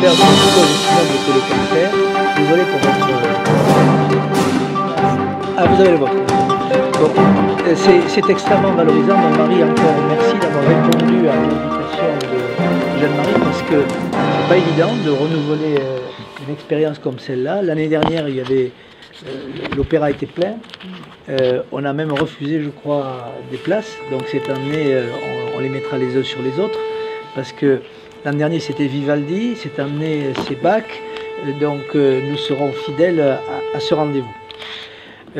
Faire des choses ici que le cancer. Désolé pour votre... Ah, vous avez le vôtre. Bon, c'est extrêmement valorisant. Mon mari, encore merci d'avoir répondu à l'invitation de Jeanne-Marie parce que c'est pas évident de renouveler une expérience comme celle-là. L'année dernière, il y avait l'opéra était plein. On a même refusé, je crois, des places. Donc cette année, on les mettra les uns sur les autres parce que l'an dernier c'était Vivaldi, cette année c'est Bach. Donc nous serons fidèles à ce rendez-vous.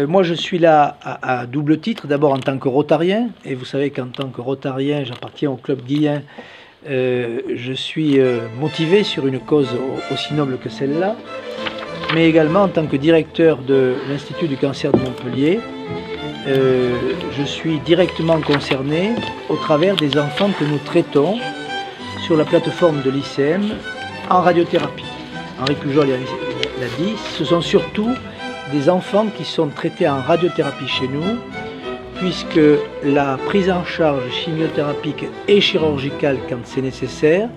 Moi je suis là à double titre, d'abord en tant que rotarien, et vous savez qu'en tant que rotarien, j'appartiens au club Guillain. Je suis motivé sur une cause aussi noble que celle-là, mais également en tant que directeur de l'Institut du cancer de Montpellier. Je suis directement concerné au travers des enfants que nous traitons sur la plateforme de l'ICM en radiothérapie. Henri Pujol l'a dit, ce sont surtout des enfants qui sont traités en radiothérapie chez nous, puisque la prise en charge chimiothérapique et chirurgicale, quand c'est nécessaire,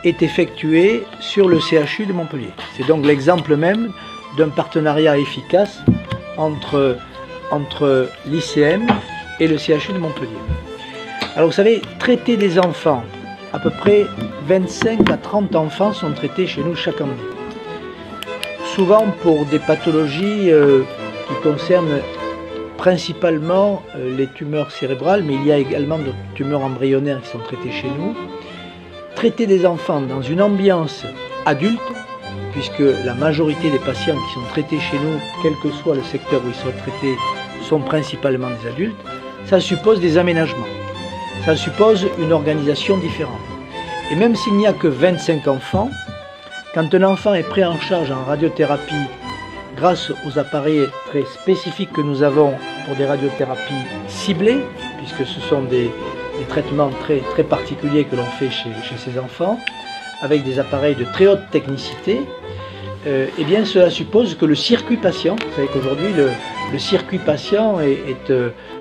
est effectuée sur le CHU de Montpellier. C'est donc l'exemple même d'un partenariat efficace entre l'ICM et le CHU de Montpellier. Alors vous savez, traiter des enfants, à peu près 25 à 30 enfants sont traités chez nous chaque année. Souvent pour des pathologies qui concernent principalement les tumeurs cérébrales, mais il y a également d'autres tumeurs embryonnaires qui sont traitées chez nous. Traiter des enfants dans une ambiance adulte, puisque la majorité des patients qui sont traités chez nous, quel que soit le secteur où ils sont traités, sont principalement des adultes, ça suppose des aménagements. Ça suppose une organisation différente. Et même s'il n'y a que 25 enfants, quand un enfant est pris en charge en radiothérapie grâce aux appareils très spécifiques que nous avons pour des radiothérapies ciblées, puisque ce sont des traitements très particuliers que l'on fait chez ces enfants, avec des appareils de très haute technicité, eh bien cela suppose que le circuit patient, vous savez qu'aujourd'hui le circuit patient est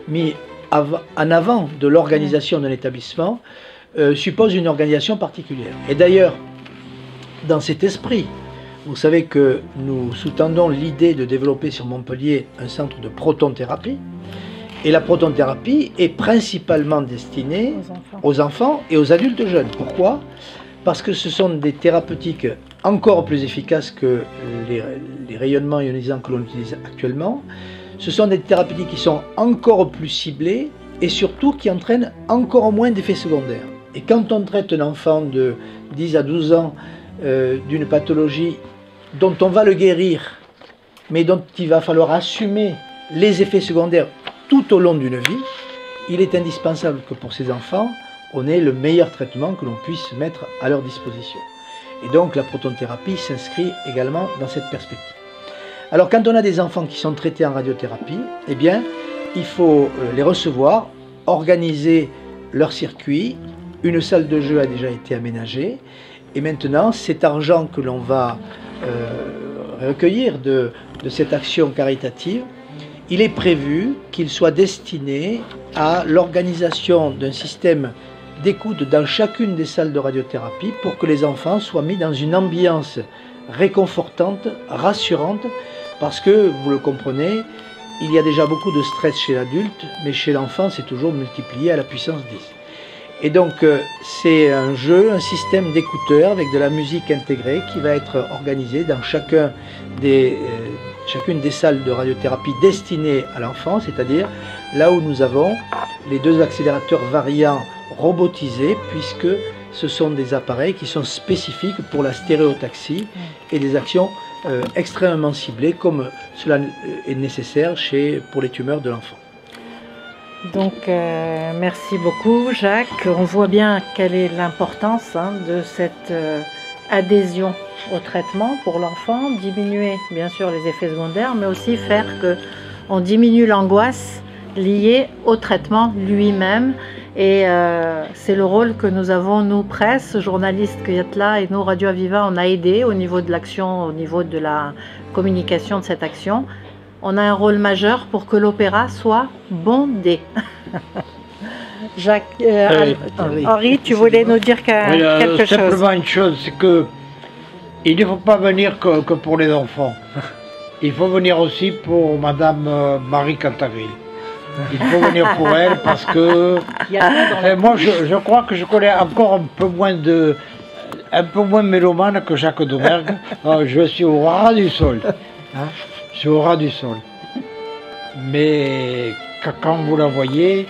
mis en avant de l'organisation d'un établissement, suppose une organisation particulière. Et d'ailleurs, dans cet esprit, vous savez que nous sous-tendons l'idée de développer sur Montpellier un centre de protonthérapie. Et la protonthérapie est principalement destinée aux enfants et aux adultes jeunes. Pourquoi? Parce que ce sont des thérapeutiques encore plus efficaces que les rayonnements ionisants que l'on utilise actuellement. Ce sont des thérapeutiques qui sont encore plus ciblées et surtout qui entraînent encore moins d'effets secondaires. Et quand on traite un enfant de 10 à 12 ans d'une pathologie dont on va le guérir, mais dont il va falloir assumer les effets secondaires tout au long d'une vie, il est indispensable que pour ces enfants, on ait le meilleur traitement que l'on puisse mettre à leur disposition. Et donc la protonthérapie s'inscrit également dans cette perspective. Alors quand on a des enfants qui sont traités en radiothérapie, eh bien, il faut les recevoir, organiser leur circuit, une salle de jeu a déjà été aménagée, et maintenant cet argent que l'on va recueillir de cette action caritative, il est prévu qu'il soit destiné à l'organisation d'un système d'écoute dans chacune des salles de radiothérapie pour que les enfants soient mis dans une ambiance réconfortante, rassurante, parce que, vous le comprenez, il y a déjà beaucoup de stress chez l'adulte, mais chez l'enfant c'est toujours multiplié à la puissance 10. Et donc c'est un jeu, un système d'écouteurs avec de la musique intégrée qui va être organisé dans chacune des salles de radiothérapie destinées à l'enfant, c'est-à-dire là où nous avons les deux accélérateurs variants robotisés, puisque ce sont des appareils qui sont spécifiques pour la stéréotaxie et des actions extrêmement ciblées comme cela est nécessaire pour les tumeurs de l'enfant. Donc merci beaucoup Jacques, on voit bien quelle est l'importance de cette adhésion au traitement pour l'enfant, diminuer bien sûr les effets secondaires, mais aussi faire qu'on diminue l'angoisse liée au traitement lui-même. Et c'est le rôle que nous avons, nous, presse, journalistes qui êtes là, et nous, Radio Aviva, on a aidé au niveau de l'action, au niveau de la communication de cette action. On a un rôle majeur pour que l'opéra soit bondé. Henri, tu voulais nous dire quelque chose? Simplement une chose, c'est que Il ne faut pas venir que pour les enfants. Il faut venir aussi pour Madame Marie Cantagril. Il faut venir pour elle parce que moi je crois que je connais encore un peu moins mélomane que Jacques Domergue. Je suis au ras du sol. Hein, je suis au ras du sol. Mais quand vous la voyez,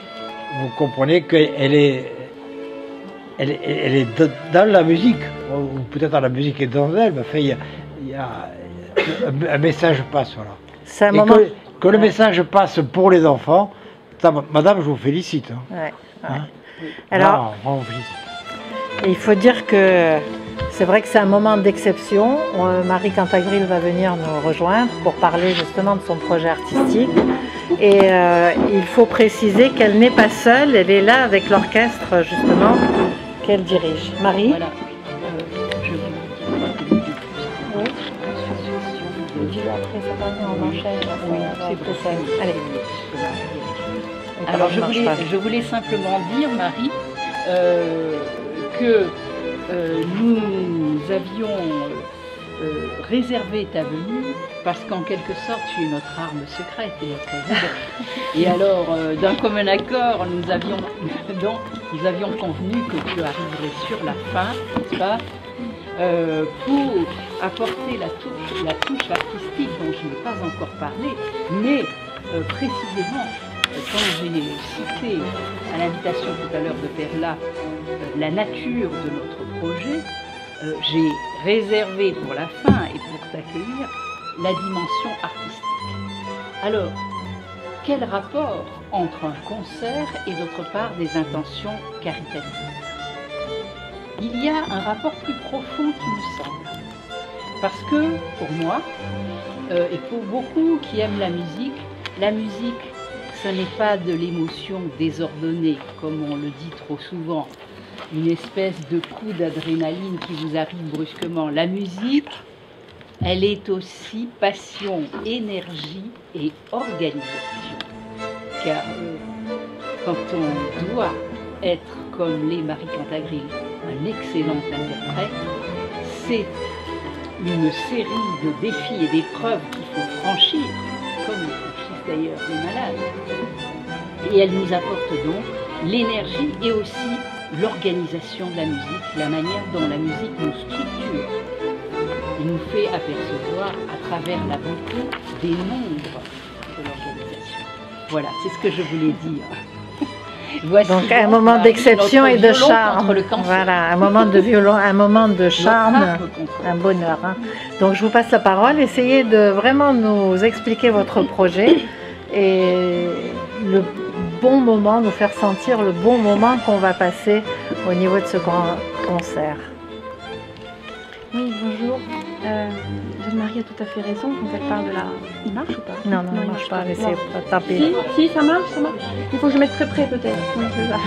vous comprenez qu'elle est dans la musique, ou peut-être la musique est dans elle, mais enfin, il y a un message passe, voilà. Que le message passe pour les enfants, madame, je vous félicite. Hein. Ouais, ouais. Hein? Alors, non, on vous félicite. Il faut dire que c'est vrai que c'est un moment d'exception. Marie Cantagril va venir nous rejoindre pour parler justement de son projet artistique. Et il faut préciser qu'elle n'est pas seule, elle est là avec l'orchestre justement qu'elle dirige. Marie? Voilà. Je vais vous dire Oui. Dis-le après, ça va venir, on enchaîne. C'est possible. Allez. Alors je voulais simplement dire, Marie, que nous avions réservé ta venue parce qu'en quelque sorte tu es notre arme secrète et notre guide. Et alors d'un commun accord nous avions convenu que tu arriverais sur la fin, n'est-ce pas, pour apporter la touche artistique dont je n'ai pas encore parlé, mais précisément quand j'ai cité à l'invitation tout à l'heure de Perla la nature de notre projet, j'ai réservé pour la fin et pour t'accueillir la dimension artistique. Alors, quel rapport entre un concert et d'autre part des intentions caritatives? Il y a un rapport plus profond qui me semble. Parce que, pour moi, et pour beaucoup qui aiment la musique, ce n'est pas de l'émotion désordonnée, comme on le dit trop souvent, une espèce de coup d'adrénaline qui vous arrive brusquement. La musique, elle est aussi passion, énergie et organisation. Car quand on doit être comme l'est Marie Cantagril, un excellent interprète, c'est une série de défis et d'épreuves qu'il faut franchir, comme le franchissent d'ailleurs les malades. Et elle nous apporte donc l'énergie et aussi l'organisation de la musique, la manière dont la musique nous structure et nous fait apercevoir à travers la beauté des nombres de l'organisation. Voilà, c'est ce que je voulais dire. Voici donc un moment d'exception et de charme. Voilà, un moment de violon, un moment de charme, un bonheur. Hein. Donc je vous passe la parole. Essayez de vraiment nous expliquer votre projet et le bon moment, nous faire sentir le bon moment qu'on va passer au niveau de ce grand concert. Oui, bonjour. Jeanne-Marie a tout à fait raison quand elle parle de la... Il marche ou pas? Non, il marche pas, laissez pas taper. Si, ça marche, ça marche. Il faut que je mette très près peut-être. Oui, c'est ça.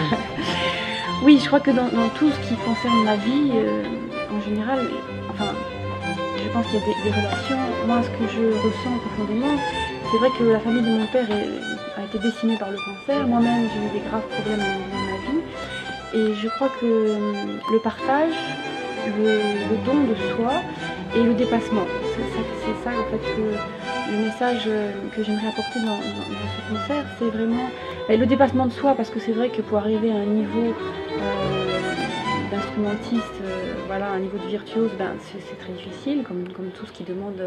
Oui, je crois que dans tout ce qui concerne la vie, en général, enfin, je pense qu'il y a des relations. Moi, ce que je ressens profondément, c'est vrai que la famille de mon père a été décimée par le cancer. Moi-même, j'ai eu des graves problèmes dans ma vie. Et je crois que le partage, le don de soi et le dépassement, c'est ça en fait que le message que j'aimerais apporter dans ce concert, c'est vraiment le dépassement de soi, parce que c'est vrai que pour arriver à un niveau d'instrumentiste, voilà, un niveau de virtuose, ben, c'est très difficile, comme tout ce qui demande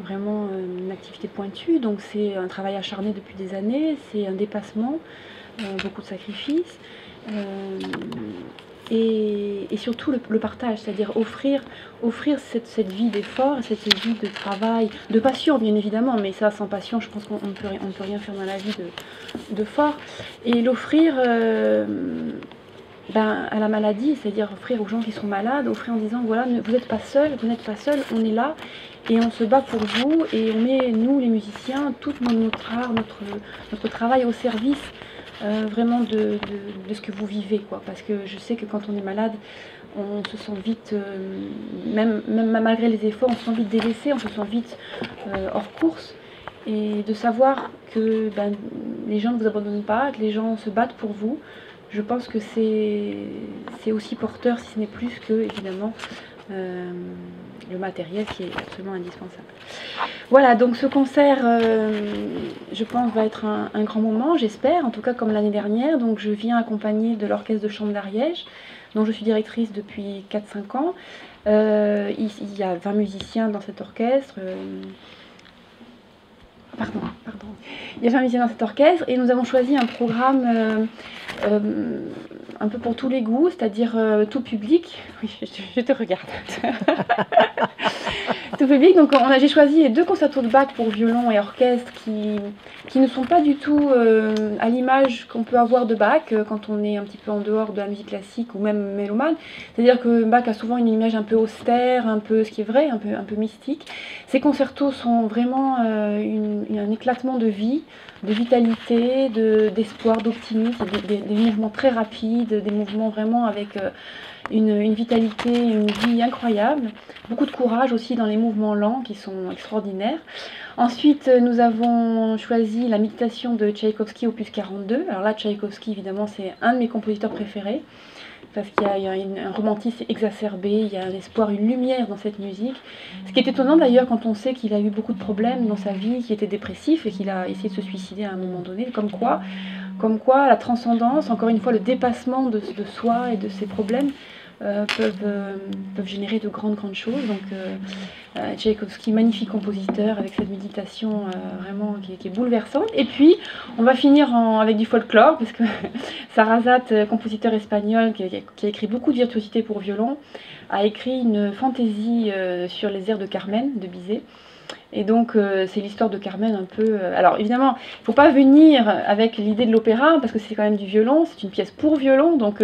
vraiment une activité pointue. Donc c'est un travail acharné depuis des années, c'est un dépassement, beaucoup de sacrifices. Et surtout le partage, c'est-à-dire offrir cette vie d'effort, cette vie de travail, de passion bien évidemment, mais ça sans passion je pense qu'on ne peut rien faire dans la vie de fort, et l'offrir à la maladie, c'est-à-dire offrir aux gens qui sont malades, offrir en disant voilà, vous n'êtes pas seul, on est là et on se bat pour vous et on met, nous les musiciens, tout notre art, notre travail au service vraiment de ce que vous vivez, quoi. Parce que je sais que quand on est malade, on se sent vite, même malgré les efforts, on se sent vite délaissé, on se sent vite hors course. Et de savoir que les gens ne vous abandonnent pas, que les gens se battent pour vous, je pense que c'est aussi porteur, si ce n'est plus que, évidemment, le matériel qui est absolument indispensable. Voilà, donc ce concert, je pense, va être un grand moment, j'espère, en tout cas comme l'année dernière. Donc je viens accompagnée de l'Orchestre de Chambre d'Ariège, dont je suis directrice depuis 4-5 ans. Il y a 20 musiciens dans cet orchestre. Pardon. Il y a 20 musiciens dans cet orchestre et nous avons choisi un programme un peu pour tous les goûts, c'est-à-dire tout public. Oui, je te regarde. Tout public. Donc j'ai choisi les 2 concertos de Bach pour violon et orchestre qui ne sont pas du tout à l'image qu'on peut avoir de Bach quand on est un petit peu en dehors de la musique classique ou même mélomane. C'est-à-dire que Bach a souvent une image un peu austère, un peu, ce qui est vrai, un peu mystique. Ces concertos sont vraiment un éclatement de vie, de vitalité, d'espoir, d'optimisme, des mouvements très rapides, des mouvements vraiment avec une vitalité, une vie incroyable, beaucoup de courage aussi dans les mouvements lents qui sont extraordinaires. Ensuite, nous avons choisi la méditation de Tchaïkovski opus 42. Alors là, Tchaïkovski, évidemment, c'est un de mes compositeurs préférés, parce qu'il y a un romantisme exacerbé, il y a un espoir, une lumière dans cette musique. Ce qui est étonnant d'ailleurs quand on sait qu'il a eu beaucoup de problèmes dans sa vie, qu'il était dépressif et qu'il a essayé de se suicider à un moment donné, comme quoi la transcendance, encore une fois le dépassement de soi et de ses problèmes peuvent générer de grandes choses. Donc Tchaïkovski, magnifique compositeur avec cette méditation vraiment qui est bouleversante. Et puis on va finir avec du folklore, parce que Sarasate, compositeur espagnol qui a écrit beaucoup de virtuosité pour violon, a écrit une fantaisie sur les airs de Carmen de Bizet. Et donc c'est l'histoire de Carmen un peu... Alors évidemment, il ne faut pas venir avec l'idée de l'opéra, parce que c'est quand même du violon, c'est une pièce pour violon, donc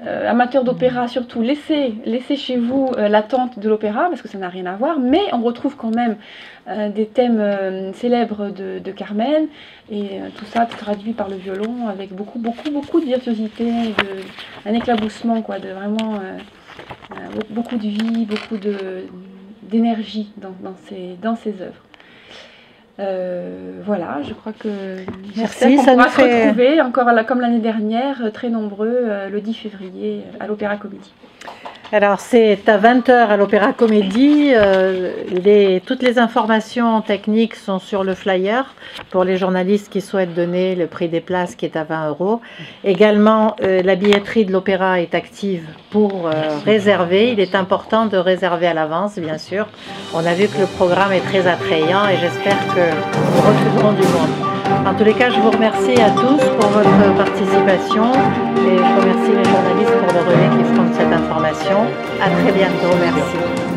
amateurs d'opéra surtout, laissez chez vous l'attente de l'opéra, parce que ça n'a rien à voir, mais on retrouve quand même des thèmes célèbres de Carmen, et tout ça traduit par le violon, avec beaucoup de virtuosité, un éclaboussement, quoi, de vraiment beaucoup de vie, beaucoup d'énergie dans ses œuvres. Voilà, je crois que merci, qu'on ça pourra nous se fait retrouver encore comme l'année dernière, très nombreux, le 10 février à l'Opéra Comédie. Alors c'est à 20 h à l'Opéra Comédie. Toutes les informations techniques sont sur le flyer pour les journalistes qui souhaitent donner le prix des places qui est à 20 €. Également, la billetterie de l'opéra est active pour réserver. Il est important de réserver à l'avance, bien sûr. On a vu que le programme est très attrayant et j'espère que nous retrouverons du monde. En tous les cas, je vous remercie à tous pour votre participation et je remercie les journalistes pour le relais qui feront de cette information. À très bientôt. Merci.